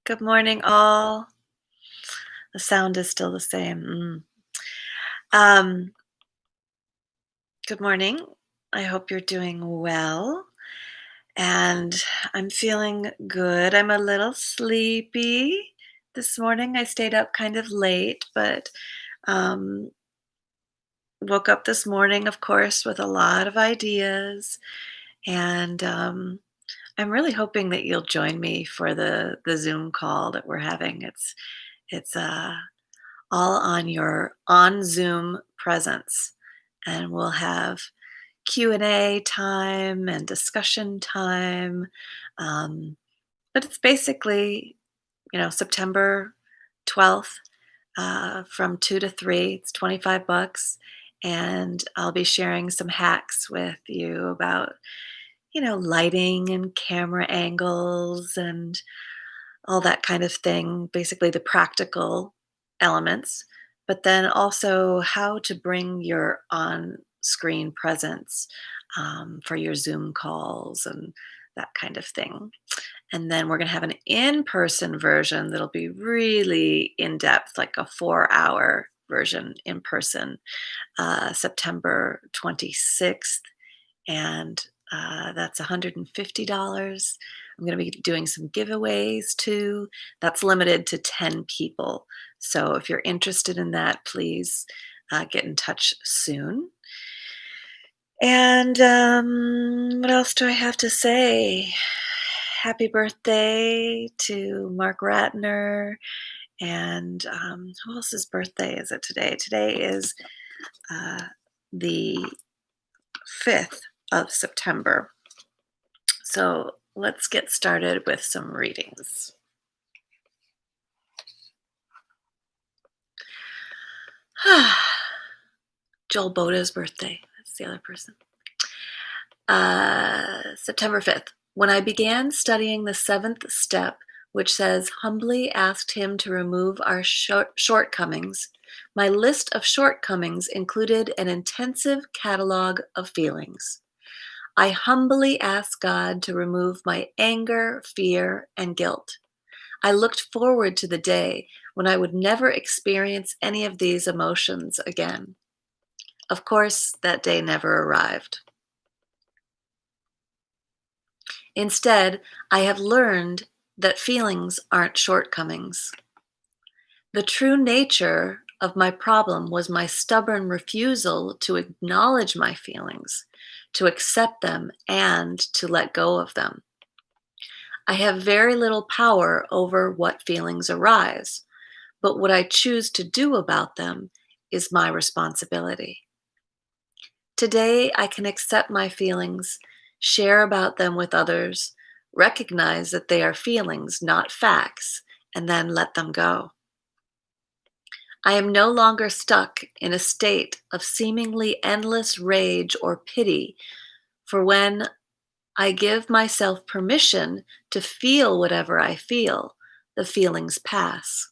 Good morning, all. The sound is still the same. Um, Good morning. I hope you're doing well. And I'm feeling good. I'm a little sleepy this morning. I stayed up kind of late, but um, woke up this morning, of course, with a lot of ideas. And I'm really hoping that you'll join me for the Zoom call that we're having. It's all on your on Zoom presence. And we'll have Q&A time and discussion time. Um, but it's basically, September 12th from 2 to 3. It's 25 bucks. And I'll be sharing some hacks with you about, lighting and camera angles and all that kind of thing, basically the practical elements, but then also how to bring your on screen presence for your Zoom calls and that kind of thing. And then we're going to have an in person version that'll be really in depth, like a 4-hour version in person, September 26th, and that's $150. I'm going to be doing some giveaways too. That's limited to 10 people. So if you're interested in that, please get in touch soon. And what else do I have to say? Happy birthday to Mark Ratner. And who else's birthday is it today? Today is uh, the 5th of September. So let's get started with some readings. Joel Boda's birthday. That's the other person. September 5th. When I began studying the 7th step, which says, humbly asked him to remove our shortcomings, my list of shortcomings included an intensive catalog of feelings. I humbly asked God to remove my anger, fear, and guilt. I looked forward to the day when I would never experience any of these emotions again. Of course, that day never arrived. Instead, I have learned that feelings aren't shortcomings. The true nature of my problem was my stubborn refusal to acknowledge my feelings, to accept them, and to let go of them. I have very little power over what feelings arise, but what I choose to do about them is my responsibility. Today, I can accept my feelings, share about them with others, recognize that they are feelings, not facts, and then let them go. I am no longer stuck in a state of seemingly endless rage or pity, for when I give myself permission to feel whatever I feel, the feelings pass.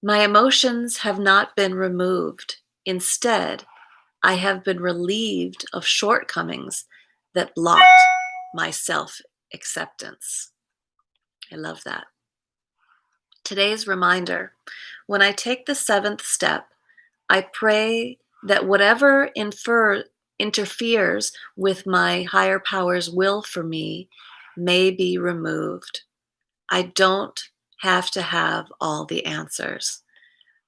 My emotions have not been removed. Instead, I have been relieved of shortcomings that blocked my self acceptance. I love that. Today's reminder: when I take the 7th step, I pray that whatever interferes with my higher power's will for me may be removed. I don't have to have all the answers.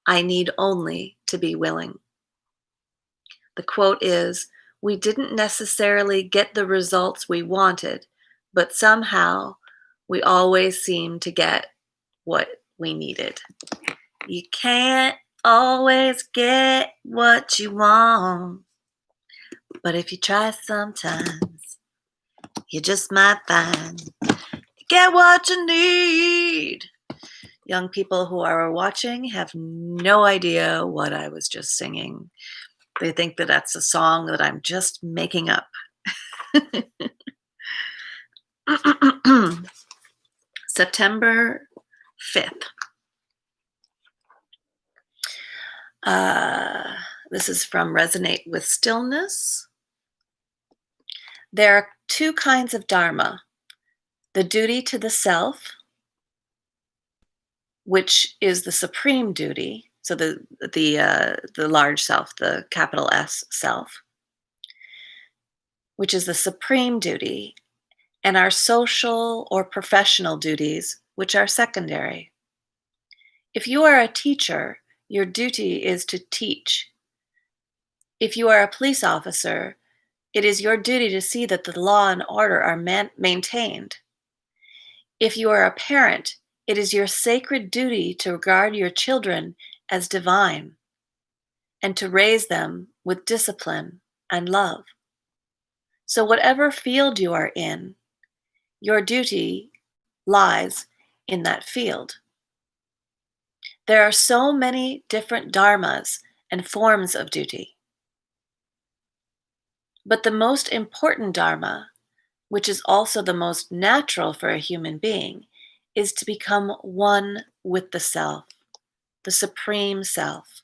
I need only to be willing. The quote is, we didn't necessarily get the results we wanted, but somehow we always seem to get what we needed. You can't always get what you want, but if you try sometimes, you just might find you get what you need. Young people who are watching have no idea what I was just singing. They think that that's a song that I'm just making up. September 5th. This is from Resonate with Stillness. There are two kinds of dharma: the duty to the self which is the supreme duty. So the large self, the capital S self, which is the supreme duty, and our social or professional duties, which are secondary. If you are a teacher, your duty is to teach. If you are a police officer, it is your duty to see that the law and order are maintained. If you are a parent, it is your sacred duty to regard your children as divine and to raise them with discipline and love. So, whatever field you are in, your duty lies in that field. There are so many different dharmas and forms of duty. But the most important dharma, which is also the most natural for a human being, is to become one with the self, the supreme self,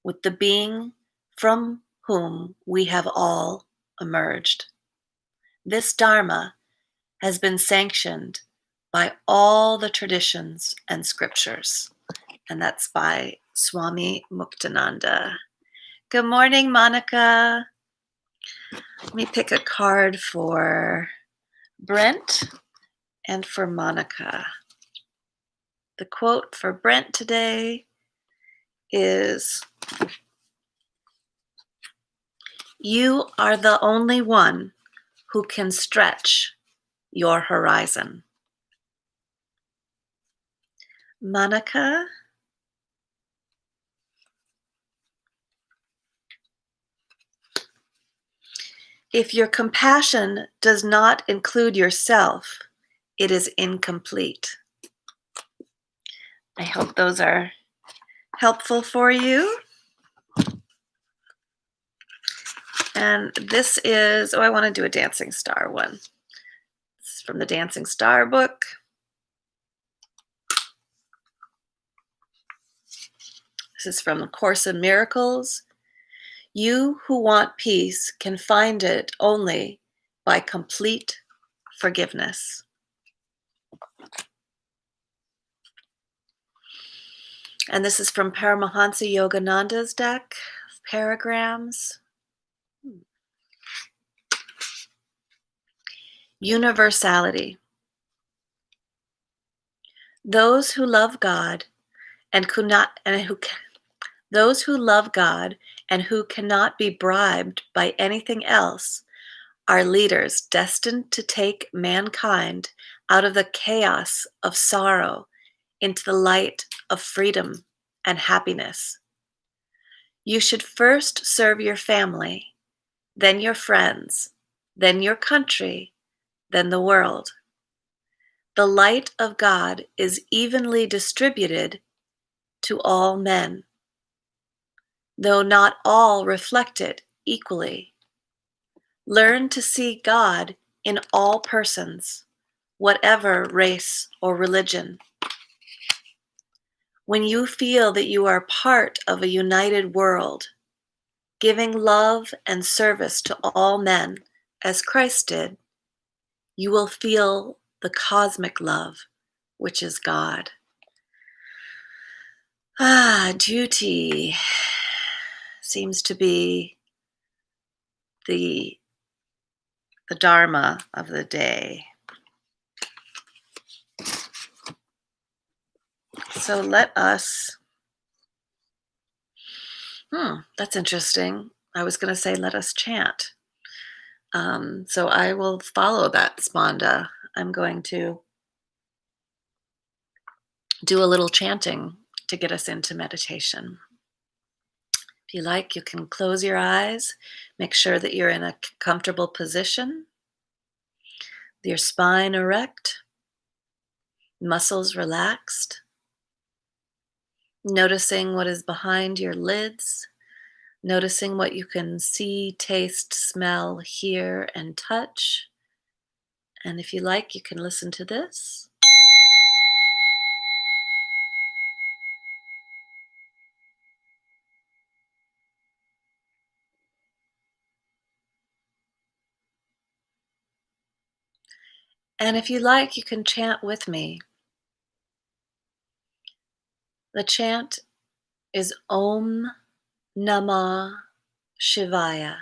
with the being from whom we have all emerged. This dharma has been sanctioned by all the traditions and scriptures. And that's by Swami Muktananda. Good morning, Monica. Let me pick a card for Brent and for Monica. The quote for Brent today is, "You are the only one who can stretch your horizon." Monica, if your compassion does not include yourself, it is incomplete. I hope those are helpful for you. And this is, I want to do a Dancingstar one. This is from the Dancingstar book. This is from the Course in Miracles. You who want peace can find it only by complete forgiveness. And this is from Paramahansa Yogananda's deck of paragrams. Universality. Those who love God and those who love God and who cannot be bribed by anything else are leaders destined to take mankind out of the chaos of sorrow into the light of freedom and happiness. You should first serve your family, then your friends, then your country, then the world. The light of God is evenly distributed to all men, though not all reflect it equally. Learn to see God in all persons, whatever race or religion. When you feel that you are part of a united world, giving love and service to all men, as Christ did, you will feel the cosmic love, which is God. Duty seems to be the dharma of the day. So let us, that's interesting. I was going to say, let us chant. So I will follow that, Sponda. I'm going to do a little chanting to get us into meditation. If you like, you can close your eyes. Make sure that you're in a comfortable position. Your spine erect, muscles relaxed. Noticing what is behind your lids. Noticing what you can see, taste, smell, hear, and touch. And if you like, you can listen to this. And if you like, you can chant with me. The chant is Om Namah Shivaya.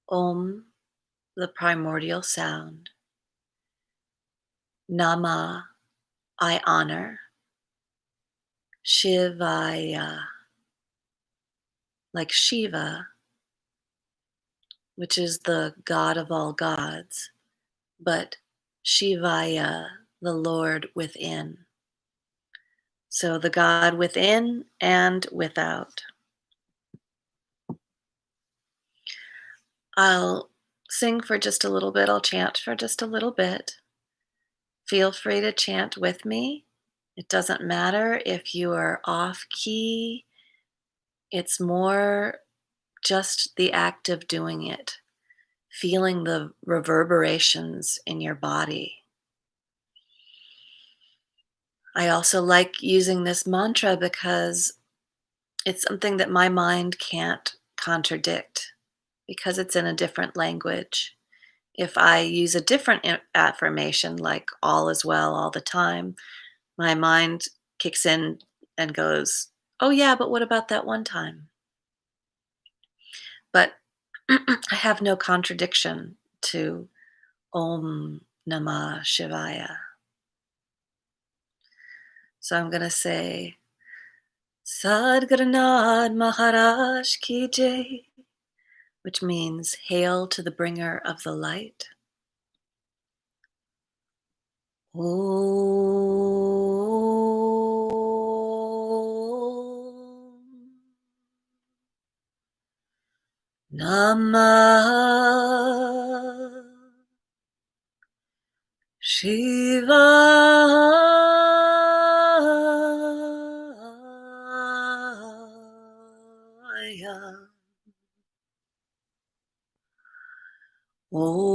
Om, the primordial sound. Nama, I honor. Shivaya, like Shiva, which is the God of all gods, but Shivaya, the Lord within. So the God within and without. I'll sing for just a little bit, I'll chant for just a little bit. Feel free to chant with me. It doesn't matter if you are off key, it's more just the act of doing it, feeling the reverberations in your body. I also like using this mantra because it's something that my mind can't contradict because it's in a different language. If I use a different affirmation like all is well all the time, my mind kicks in and goes, oh, yeah, but what about that one time? But I have no contradiction to Om Namah Shivaya. So I'm going to say, Sadguranath Maharaj Ki Jai, which means hail to the bringer of the light. Om Namah Shivaya. Om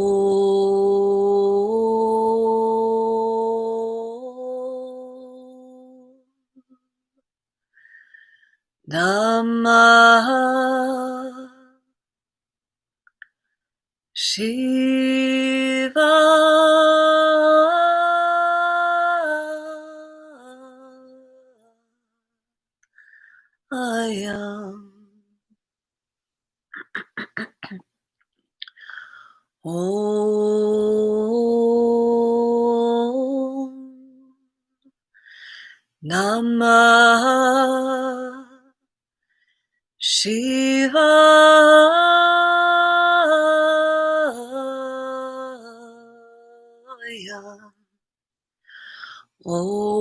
Namah Shivaya. Om Namah Shivaya. Om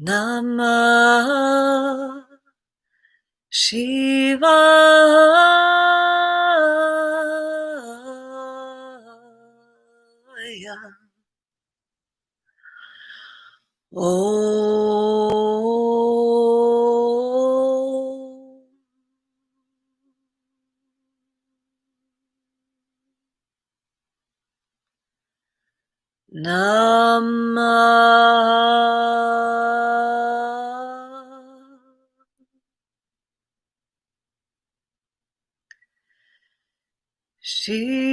Namah Shivaya. Om Namah Shivaya.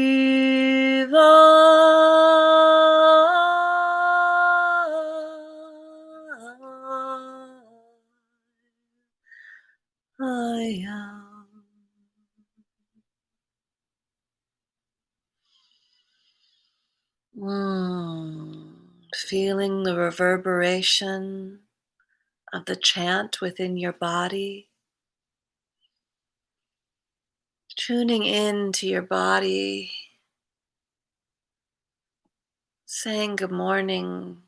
Feeling the reverberation of the chant within your body, tuning in to your body, saying good morning,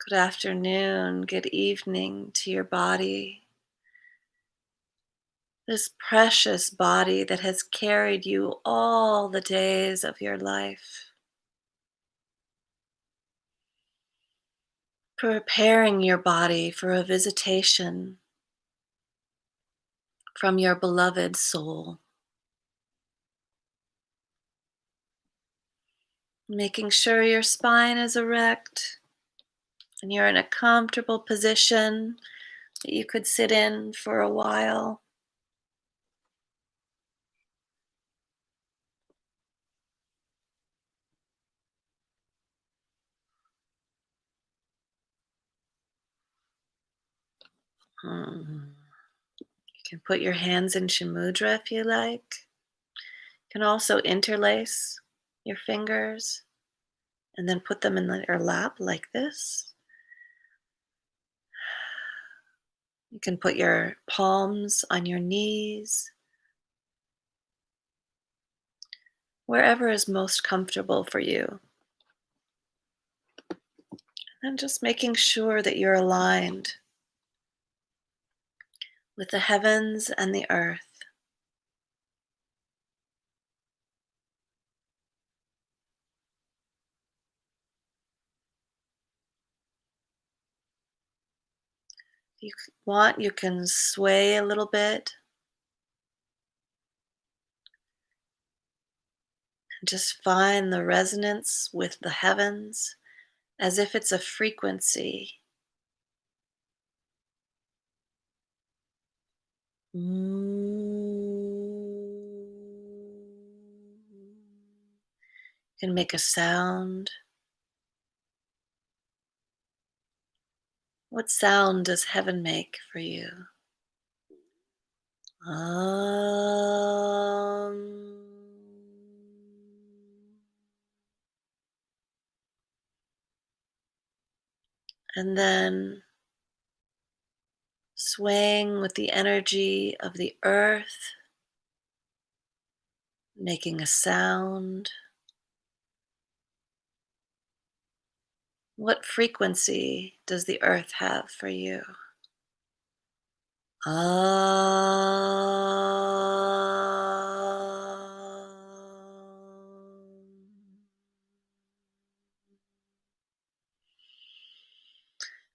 good afternoon, good evening to your body. This precious body that has carried you all the days of your life. Preparing your body for a visitation from your beloved soul. Making sure your spine is erect and you're in a comfortable position that you could sit in for a while. Hmm. You can put your hands in Shamudra if you like. You can also interlace your fingers and then put them in your lap like this. You can put your palms on your knees, wherever is most comfortable for you. And just making sure that you're aligned with the heavens and the earth. If you want, you can sway a little bit and just find the resonance with the heavens as if it's a frequency. You can make a sound. What sound does heaven make for you? Um, and then swaying with the energy of the earth, making a sound. What frequency does the earth have for you?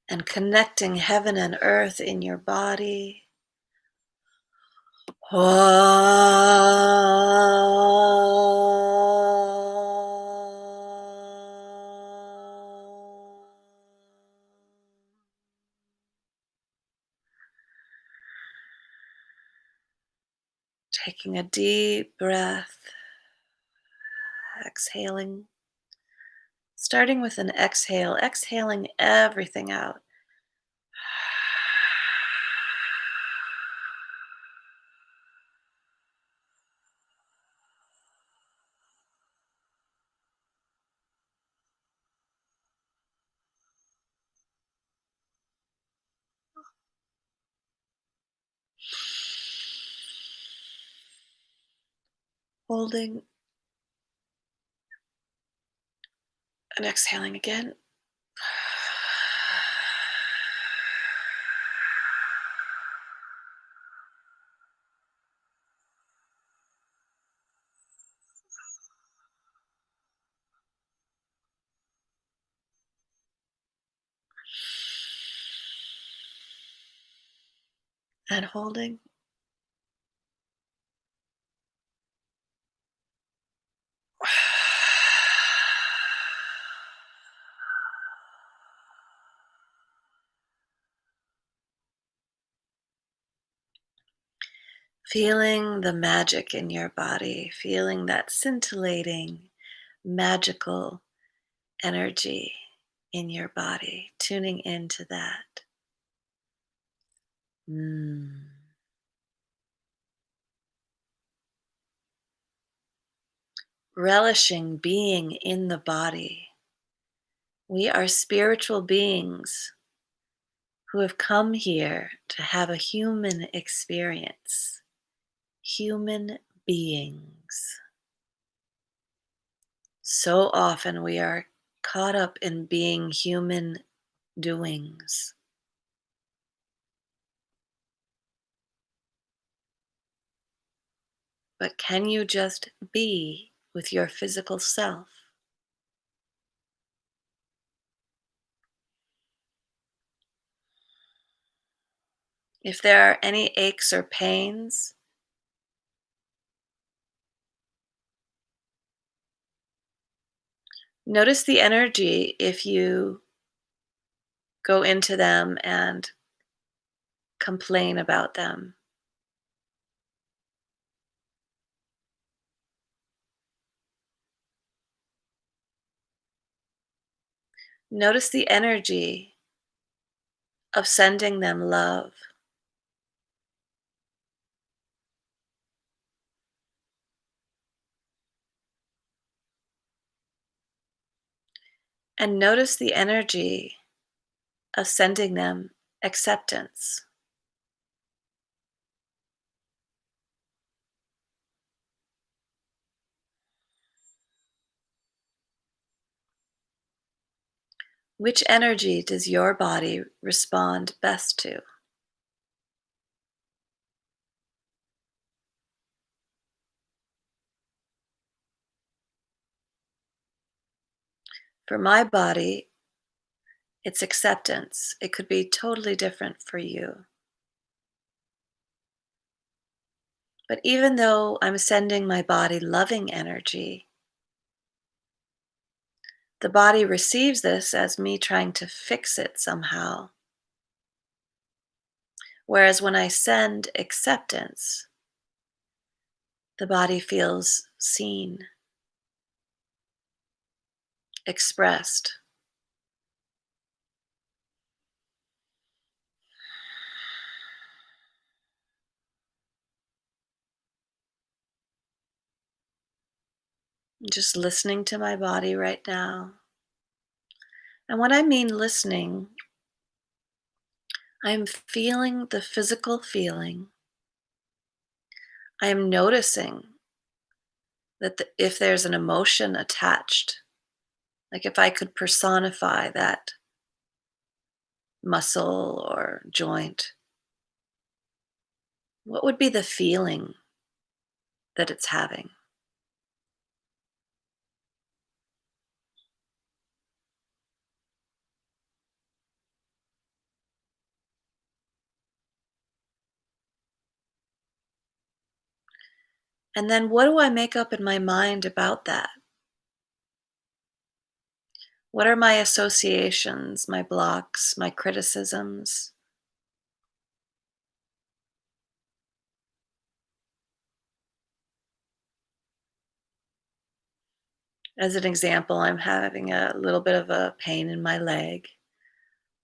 And connecting heaven and earth in your body. Taking a deep breath, exhaling. Starting with an exhale, exhaling everything out. Holding and exhaling again. And holding. Feeling the magic in your body, feeling that scintillating, magical energy in your body, tuning into that. Mm. Relishing being in the body. We are spiritual beings who have come here to have a human experience. Human beings. So often we are caught up in being human doings. But can you just be with your physical self? If there are any aches or pains, notice the energy if you go into them and complain about them. Notice the energy of sending them love. And notice the energy of sending them acceptance. Which energy does your body respond best to? For my body, it's acceptance. It could be totally different for you. But even though I'm sending my body loving energy, the body receives this as me trying to fix it somehow. Whereas when I send acceptance, the body feels seen, expressed. Just listening to my body right now. And when I mean listening, I'm feeling the physical feeling. I am noticing that if there's an emotion attached, like if I could personify that muscle or joint, what would be the feeling that it's having? And then what do I make up in my mind about that? What are my associations, my blocks, my criticisms? As an example, I'm having a little bit of a pain in my leg.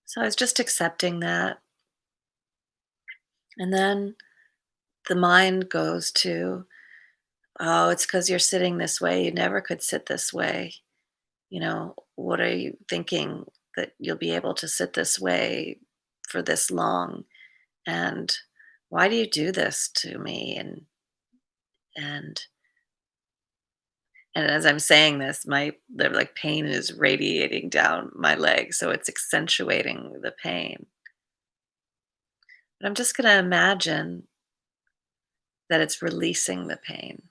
So I was just accepting that. And then the mind goes to, oh, it's because you're sitting this way. You never could sit this way. What are you thinking that you'll be able to sit this way for this long? And why do you do this to me? And and as I'm saying this, the like pain is radiating down my leg, so it's accentuating the pain. But I'm just going to imagine that it's releasing the pain.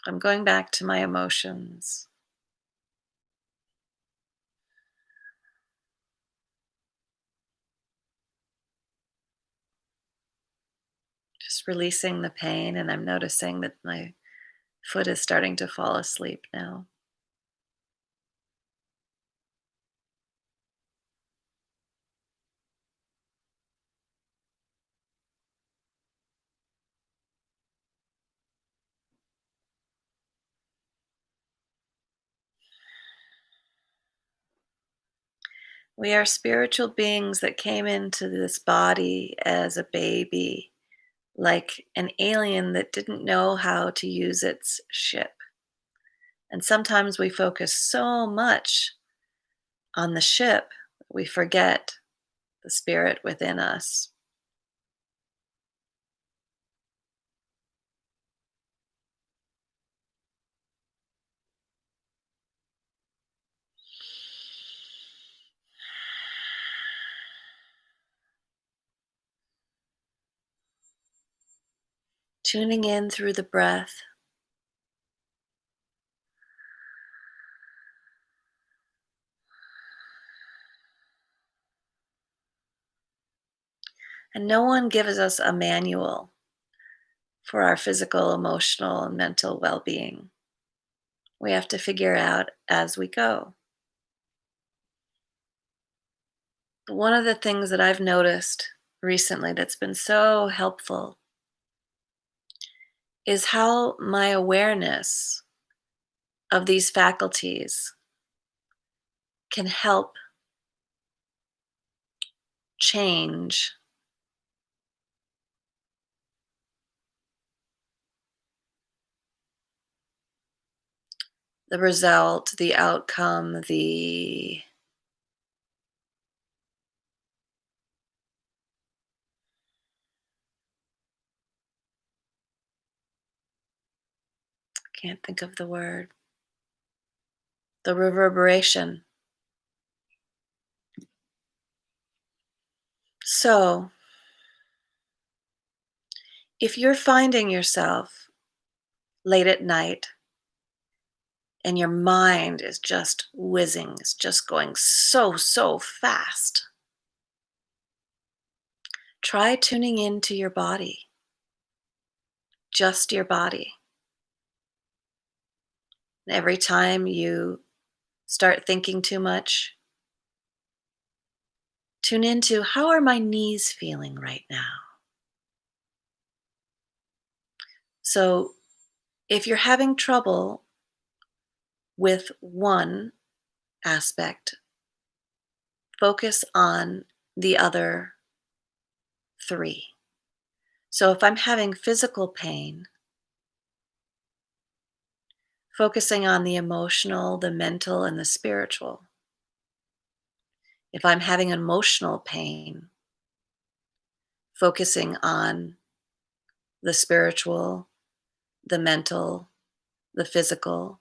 I'm going back to my emotions, just releasing the pain, and I'm noticing that my foot is starting to fall asleep now. We are spiritual beings that came into this body as a baby, like an alien that didn't know how to use its ship. And sometimes we focus so much on the ship, we forget the spirit within us. Tuning in through the breath, and no one gives us a manual for our physical, emotional, and mental well being. We have to figure out as we go. But one of the things that I've noticed recently that's been so helpful is how my awareness of these faculties can help change the result, the outcome, the can't think of the word, the reverberation. So, if you're finding yourself late at night and your mind is just whizzing, it's just going so fast, try tuning into your body, just your body. And every time you start thinking too much, tune into how are my knees feeling right now? So, if you're having trouble with one aspect, focus on the other three. So, if I'm having physical pain, focusing on the emotional, the mental, and the spiritual. If I'm having emotional pain, focusing on the spiritual, the mental, the physical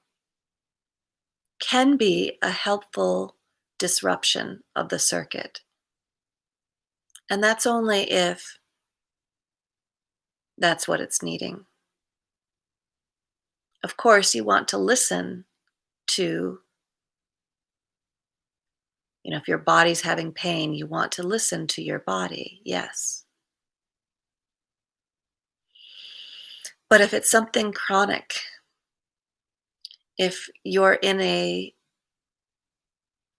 can be a helpful disruption of the circuit. And that's only if that's what it's needing. Of course, you want to listen to, if your body's having pain, you want to listen to your body, yes. But if it's something chronic, if you're in a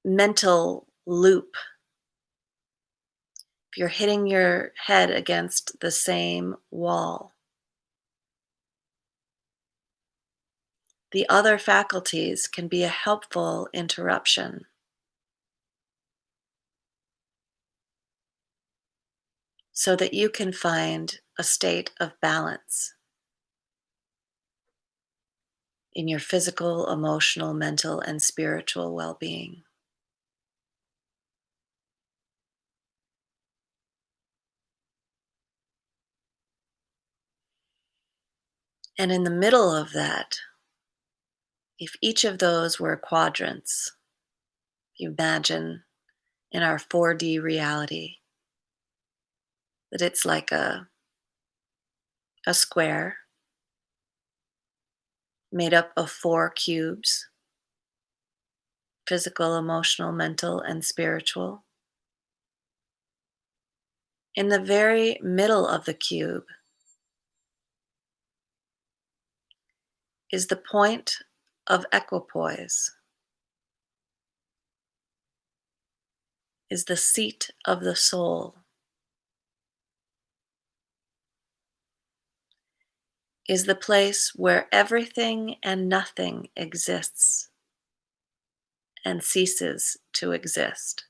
mental loop, if you're hitting your head against the same wall, the other faculties can be a helpful interruption so that you can find a state of balance in your physical, emotional, mental, and spiritual well being. And in the middle of that, if each of those were quadrants, you imagine in our 4D reality that it's like a square made up of four cubes: physical, emotional, mental, and spiritual. In the very middle of the cube is the point of equipoise, is the seat of the soul, is the place where everything and nothing exists and ceases to exist.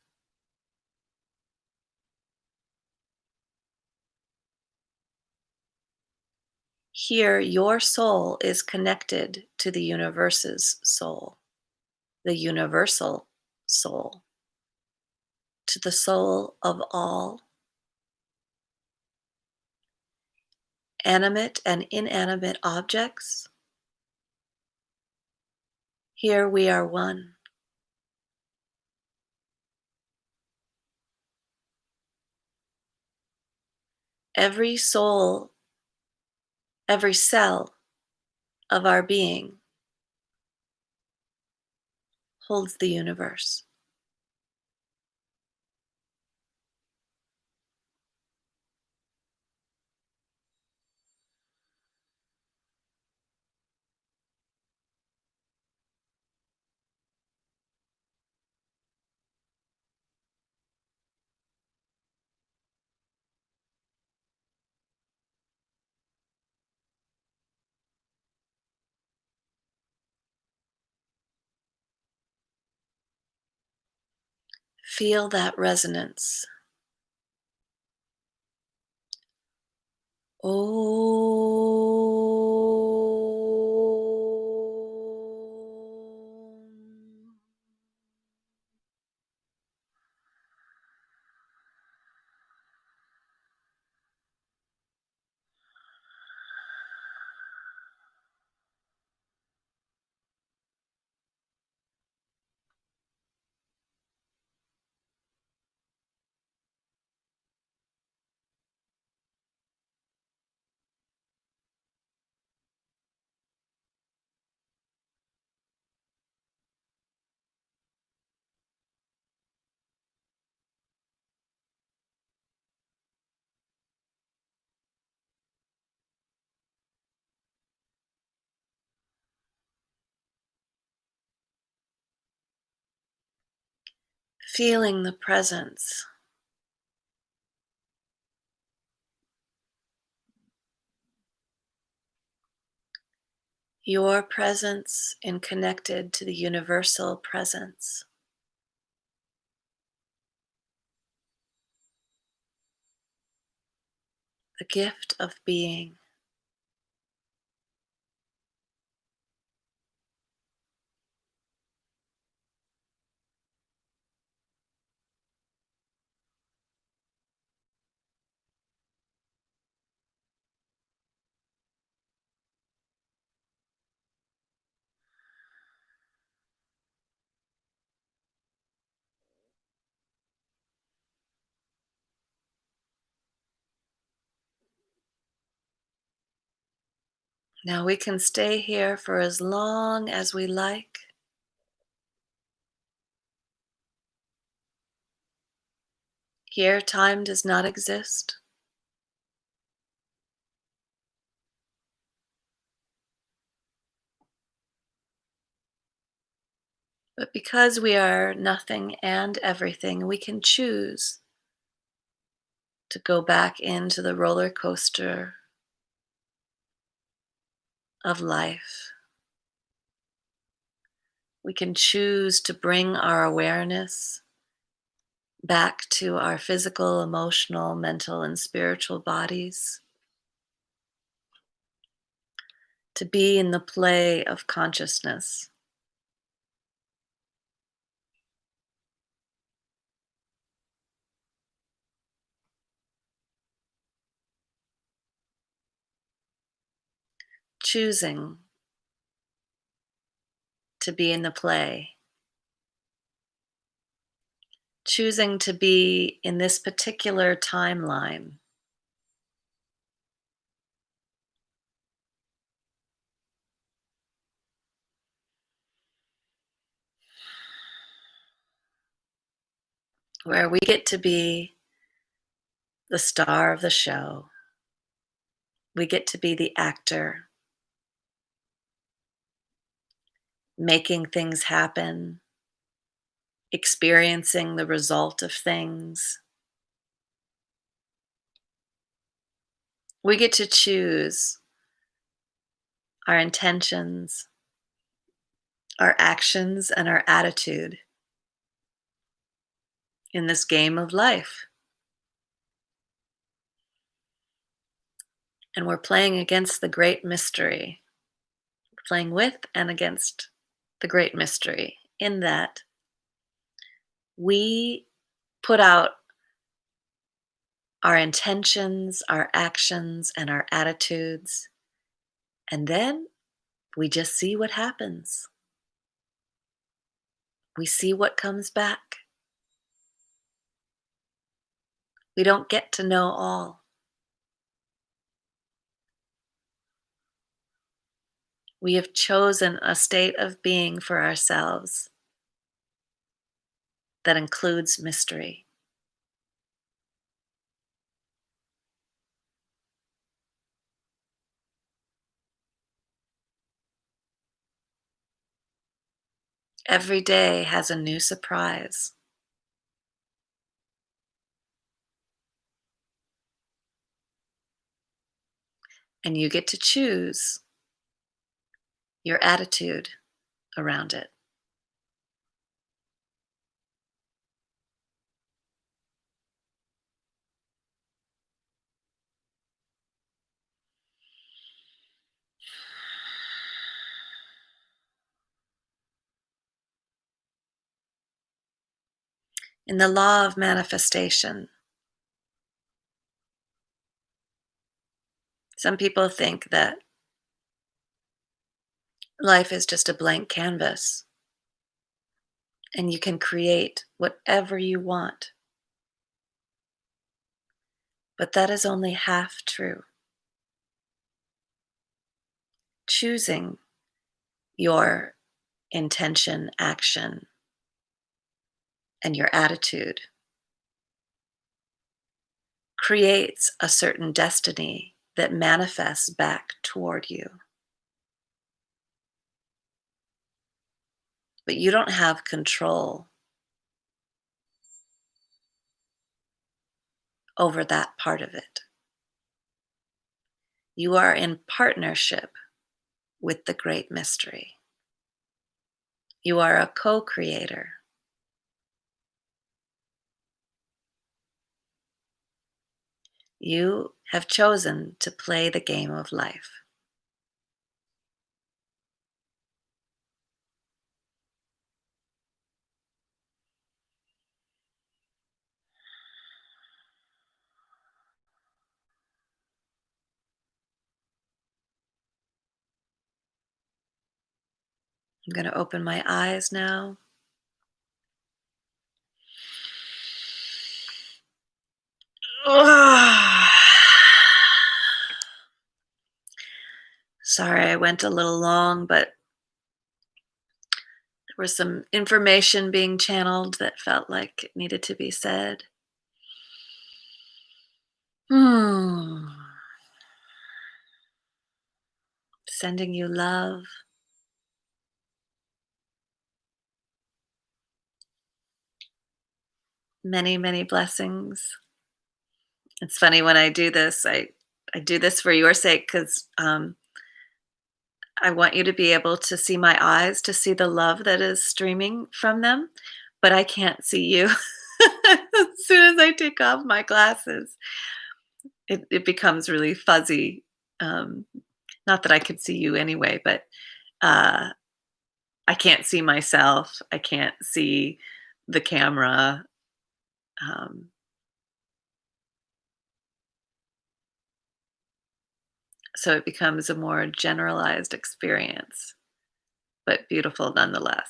Here, your soul is connected to the universe's soul, the universal soul, to the soul of all animate and inanimate objects. Here we are one. Every soul, every cell of our being holds the universe. Feel that resonance. Oh. Feeling the presence, your presence in connected to the universal presence, the gift of being. Now we can stay here for as long as we like. Here, time does not exist. But because we are nothing and everything, we can choose to go back into the roller coaster of life. We can choose to bring our awareness back to our physical, emotional, mental, and spiritual bodies, to be in the play of consciousness. Choosing to be in the play, choosing to be in this particular timeline, where we get to be the star of the show. We get to be the actor, making things happen, experiencing the result of things. We get to choose our intentions, our actions, and our attitude in this game of life. And we're playing against the great mystery. We're playing with and against the great mystery, in that we put out our intentions, our actions, and our attitudes, and then we just see what happens. We see what comes back. We don't get to know all. We have chosen a state of being for ourselves that includes mystery. Every day has a new surprise, and you get to choose your attitude around it. In the law of manifestation, some people think that life is just a blank canvas and you can create whatever you want. But that is only half true. Choosing your intention, action, and your attitude creates a certain destiny that manifests back toward you. But you don't have control over that part of it. You are in partnership with the great mystery. You are a co creator. You have chosen to play the game of life. I'm going to open my eyes now. Sorry, I went a little long, but there was some information being channeled that felt like it needed to be said. Hmm. Sending you love, many, many blessings. It's funny when I do this, I do this for your sake because I want you to be able to see my eyes, to see the love that is streaming from them, but I can't see you. As soon as I take off my glasses, it becomes really fuzzy. Um, Not that I could see you anyway, but uh, I can't see myself. I can't see the camera. Um, so it becomes a more generalized experience, but beautiful nonetheless.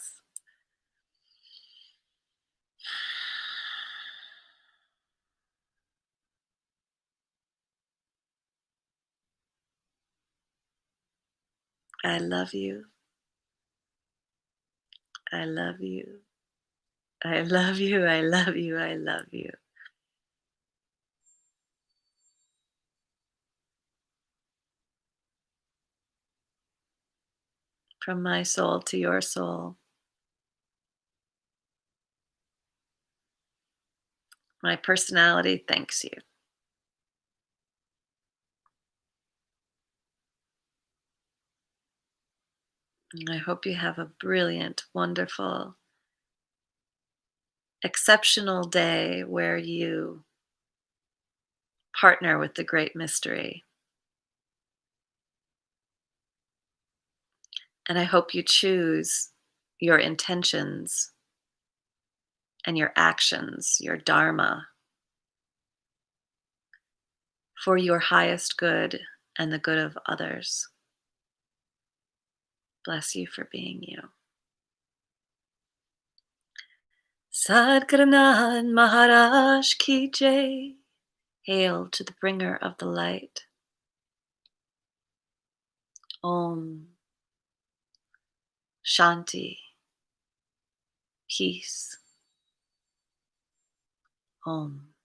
I love you. I love you. I love you. I love you. I love you. From my soul to your soul, my personality thanks you. And I hope you have a brilliant, wonderful, exceptional day where you partner with the great mystery. And I hope you choose your intentions and your actions, your dharma, for your highest good and the good of others. Bless you for being you. Sadhguranath Maharaj Ki Jai. Hail to the bringer of the light. Om Shanti. Peace. Om.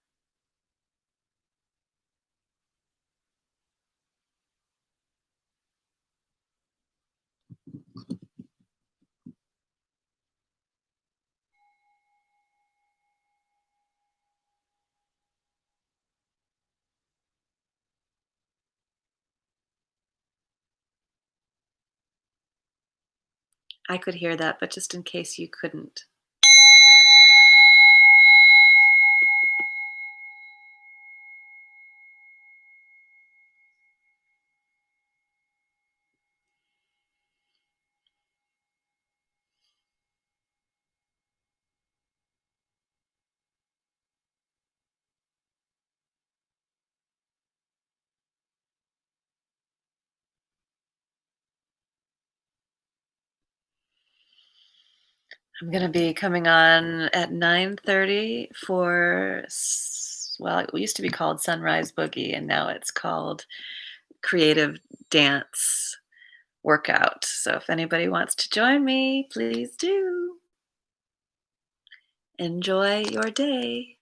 I could hear that, but just in case you couldn't. I'm going to be coming on at 9:30 for well, it used to be called Sunrise Boogie and now it's called Creative Dance Workout. So if anybody wants to join me, please do. Enjoy your day.